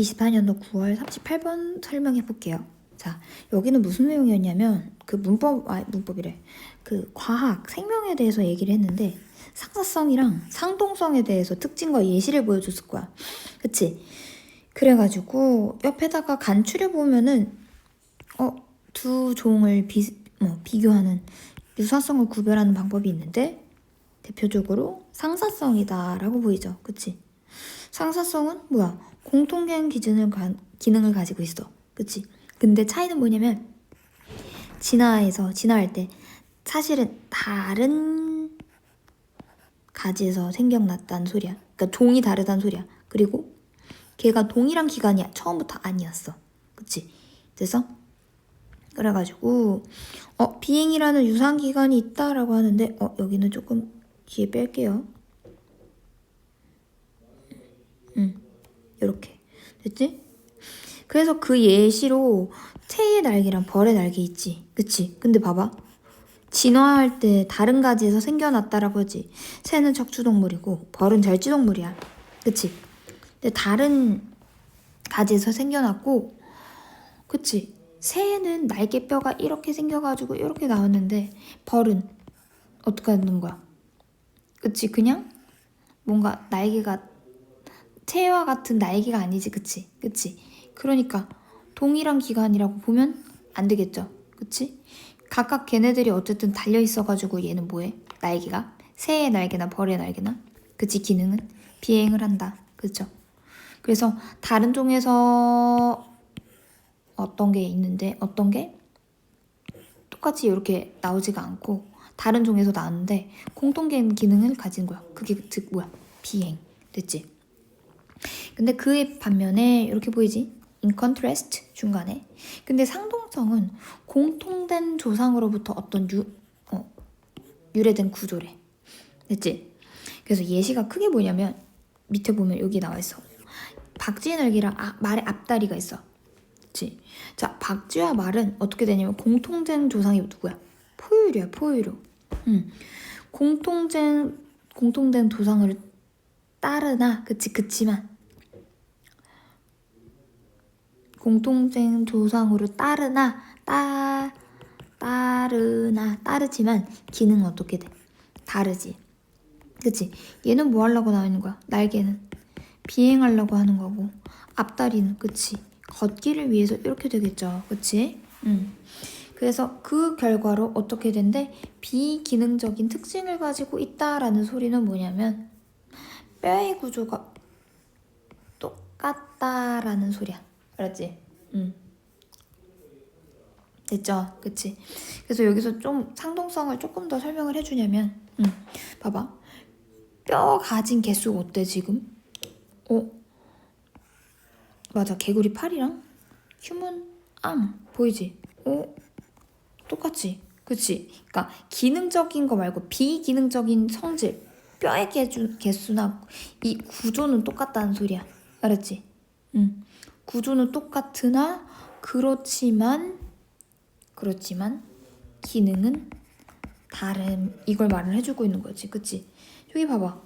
2024년도 9월 38번 설명해 볼게요. 자, 여기는 무슨 내용이었냐면 그 문법이래. 그 과학, 생명에 대해서 얘기를 했는데 상사성이랑 상동성에 대해서 특징과 예시를 보여줬을 거야. 그치? 그래가지고 옆에다가 간추려 보면은 두 종을 비교하는 유사성을 구별하는 방법이 있는데 대표적으로 상사성이다라고 보이죠. 그치? 상사성은 뭐야? 공통된 기능을 가지고 있어. 그치? 근데 차이는 뭐냐면 진화할 때 사실은 다른 가지에서 생겨났다는 소리야. 그러니까 종이 다르다는 소리야. 그리고 걔가 동일한 기간이 처음부터 아니었어. 그치? 그래가지고 비행이라는 유사한 기간이 있다라고 하는데 여기는 조금 뒤에 뺄게요. 이렇게 됐지? 그래서 그 예시로 새의 날개랑 벌의 날개 있지. 그치? 근데 봐봐. 진화할 때 다른 가지에서 생겨났다라고 하지. 새는 척추동물이고 벌은 절지동물이야. 그치? 근데 다른 가지에서 생겨났고, 그치? 새는 날개뼈가 이렇게 생겨가지고 이렇게 나왔는데 벌은 어떻게 하는 거야? 그치? 그냥 뭔가 날개가 새와 같은 날개가 아니지. 그치? 그치? 그러니까 동일한 기간이라고 보면 안 되겠죠. 그치? 각각 걔네들이 어쨌든 달려 있어가지고 얘는 뭐해? 날개가? 새의 날개나 벌의 날개나? 그치? 기능은? 비행을 한다. 그쵸? 그래서 다른 종에서 어떤 게 있는데 어떤 게 똑같이 이렇게 나오지가 않고 다른 종에서 나왔는데 공통된 기능을 가진 거야. 그게 즉 뭐야? 비행. 됐지? 근데 그의 반면에 이렇게 보이지? in contrast 중간에. 근데 상동성은 공통된 조상으로부터 어떤 유래된 구조래. 됐지? 그래서 예시가 크게 뭐냐면 밑에 보면 여기 나와 있어. 박쥐의 날개랑 말의 앞다리가 있어. 그치? 자, 박쥐와 말은 어떻게 되냐면 공통된 조상이 누구야? 포유류야, 포유류. 공통된 조상을 따르나, 그치만 공통된 조상으로 따르지만 기능은 어떻게 돼? 다르지. 그치? 얘는 뭐 하려고 나와 있는 거야? 날개는 비행하려고 하는 거고 앞다리는 그치? 걷기를 위해서 이렇게 되겠죠. 그치? 그래서 그 결과로 어떻게 된대? 비기능적인 특징을 가지고 있다라는 소리는 뭐냐면 뼈의 구조가 똑같다라는 소리야. 알았지? 됐죠? 그치? 그래서 여기서 좀 상동성을 조금 더 설명을 해주냐면 봐봐. 뼈 가진 개수가 어때 지금? 맞아. 개구리 팔이랑 휴먼 암 보이지? 똑같지? 그치? 그러니까 기능적인 거 말고 비기능적인 성질 뼈의 개수나 이 구조는 똑같다는 소리야. 알았지? 구조는 똑같으나 그렇지만 기능은 다른 이걸 말을 해주고 있는 거지. 그치? 여기 봐봐.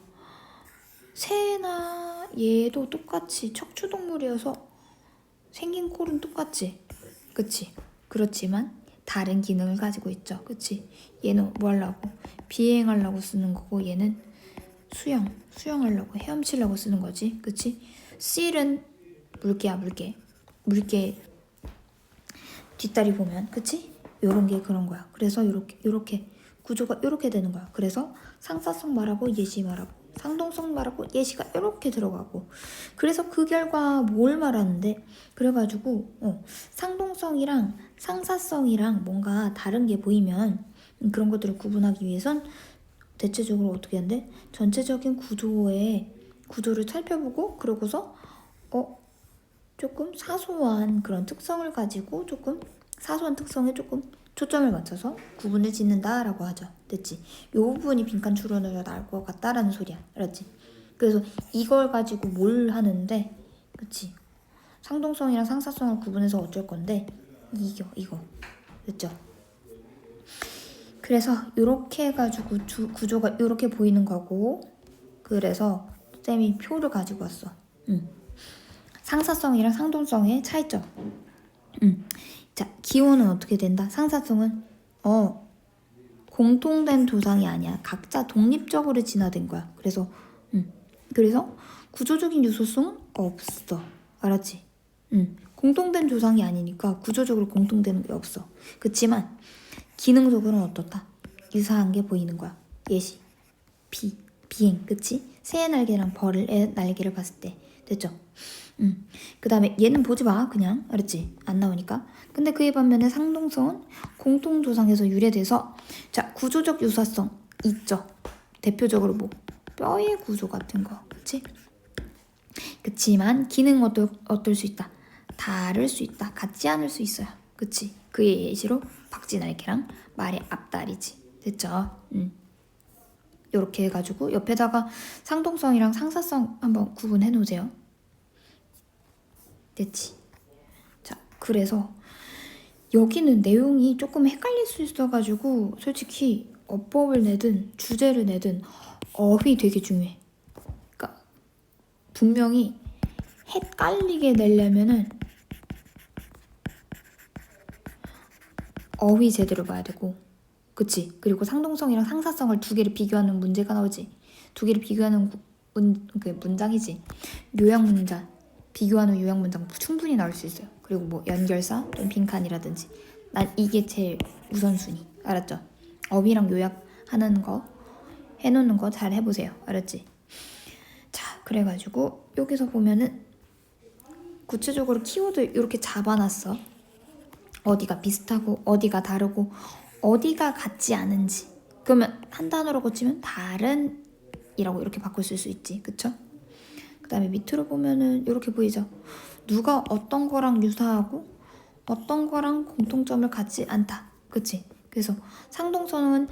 새나 얘도 똑같이 척추동물이어서 생긴 꼴은 똑같지. 그치? 그렇지만 다른 기능을 가지고 있죠. 그치? 얘는 뭐 하려고? 비행하려고 쓰는 거고 얘는 수영하려고 헤엄치려고 쓰는 거지. 그치? 실은 물개야, 물개 뒷다리 보면, 그치? 요런 게 그런 거야. 그래서 요렇게 구조가 요렇게 되는 거야. 그래서 상사성 말하고 예시 말하고 상동성 말하고 예시가 이렇게 들어가고 그래서 그 결과 뭘 말하는데 그래가지고 상동성이랑 상사성이랑 뭔가 다른 게 보이면 그런 것들을 구분하기 위해선 대체적으로 어떻게 하는데 전체적인 구조를 살펴보고 그러고서 조금 사소한 그런 특성을 가지고 사소한 특성에 조금 초점을 맞춰서 구분을 짓는다라고 하죠. 됐지? 이 부분이 빈칸 추론으로 나올 것 같다라는 소리야. 알았지? 그래서 이걸 가지고 뭘 하는데 그치? 상동성이랑 상사성을 구분해서 어쩔 건데 이거 됐죠? 그래서 이렇게 해가지고 구조가 이렇게 보이는 거고 그래서 쌤이 표를 가지고 왔어. 상사성이랑 상동성의 차이점. 자, 기호는 어떻게 된다? 상사성은 공통된 조상이 아니야. 각자 독립적으로 진화된 거야. 그래서 구조적인 유소성은 없어. 알았지? 공통된 조상이 아니니까 구조적으로 공통되는 게 없어. 그치만 기능적으로는 어떻다? 유사한 게 보이는 거야. 예시, 비행, 그치? 새의 날개랑 벌의 날개를 봤을 때 됐죠? 그 다음에 얘는 보지 마, 그냥. 알았지? 안 나오니까. 근데 그에 반면에 상동성은 공통조상에서 유래돼서, 자, 구조적 유사성 있죠. 대표적으로 뭐 뼈의 구조 같은 거, 그치? 그치만 기능은 어떨 수 있다? 다를 수 있다. 같지 않을 수 있어요. 그치? 그의 예시로 박쥐날개랑 말의 앞다리지. 됐죠? 요렇게 해가지고 옆에다가 상동성이랑 상사성 한번 구분해 놓으세요. 됐지? 자, 그래서 여기는 내용이 조금 헷갈릴 수 있어가지고 솔직히 어법을 내든 주제를 내든 어휘 되게 중요해. 그러니까 분명히 헷갈리게 내려면은 어휘 제대로 봐야 되고, 그치? 그리고 상동성이랑 상사성을 두 개를 비교하는 문제가 나오지. 두 개를 비교하는 문장이지. 요약 문장, 비교하는 요약 문장 충분히 나올 수 있어요. 그리고 뭐 연결사 또는 빈칸이라든지. 난 이게 제일 우선순위. 알았죠? 어휘랑 요약하는 거 해놓는 거 잘 해보세요. 알았지? 자, 그래가지고 여기서 보면은 구체적으로 키워드 이렇게 잡아놨어. 어디가 비슷하고 어디가 다르고 어디가 같지 않은지. 그러면 한 단어로 고치면 다른 이라고 이렇게 바꿀 수 있지. 그쵸? 그 다음에 밑으로 보면은 이렇게 보이죠? 누가 어떤 거랑 유사하고 어떤 거랑 공통점을 갖지 않다. 그치? 그래서 상동성은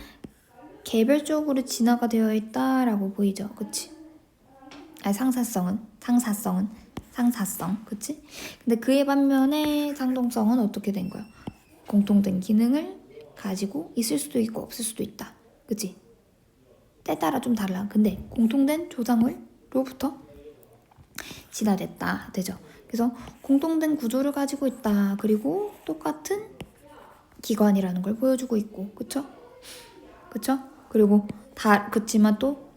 개별적으로 진화가 되어 있다라고 보이죠. 그치? 아니, 상사성. 그치? 근데 그에 반면에 상동성은 어떻게 된 거야? 공통된 기능을 가지고 있을 수도 있고 없을 수도 있다. 그치? 때에 따라 좀 달라. 근데 공통된 조상으로부터 진화됐다. 되죠? 그래서 공통된 구조를 가지고 있다. 그리고 똑같은 기관이라는 걸 보여주고 있고. 그쵸? 그리고 그치만 또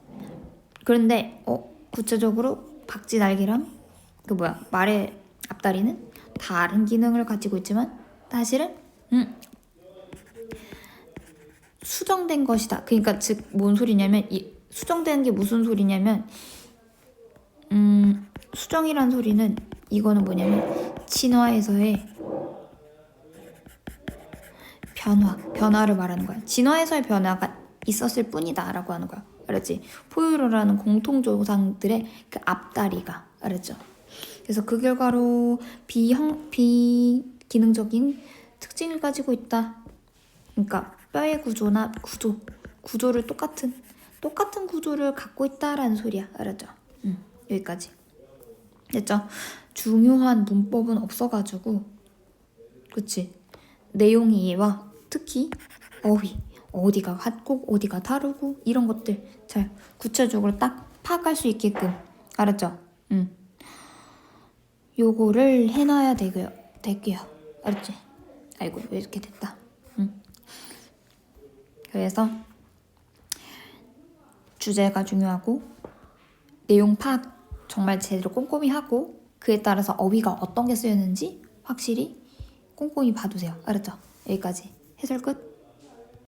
그런데 구체적으로 박쥐 날개랑 말의 앞다리는 다른 기능을 가지고 있지만 사실은 수정된 것이다. 그러니까 즉 뭔 소리냐면 수정되는 게 무슨 소리냐면 수정이란 소리는 이거는 뭐냐면 진화에서의 변화를 말하는 거야. 진화에서의 변화가 있었을 뿐이다 라고 하는 거야. 알았지? 포유류라는 공통조상들의 그 앞다리가. 알았죠? 그래서 그 결과로 비기능적인 특징을 가지고 있다. 그러니까 뼈의 구조나 구조를 똑같은 구조를 갖고 있다라는 소리야. 알았죠? 여기까지. 됐죠? 중요한 문법은 없어가지고, 그치? 내용 이해와 특히 어휘, 어디가 같고 어디가 다르고 이런 것들 잘 구체적으로 딱 파악할 수 있게끔. 알았죠? 요거를 해놔야 될게요. 알았지? 아이고, 왜 이렇게 됐다. 그래서 주제가 중요하고 내용 파악 정말 제대로 꼼꼼히 하고 그에 따라서 어휘가 어떤 게 쓰였는지 확실히 꼼꼼히 봐두세요. 알았죠? 여기까지. 해설 끝.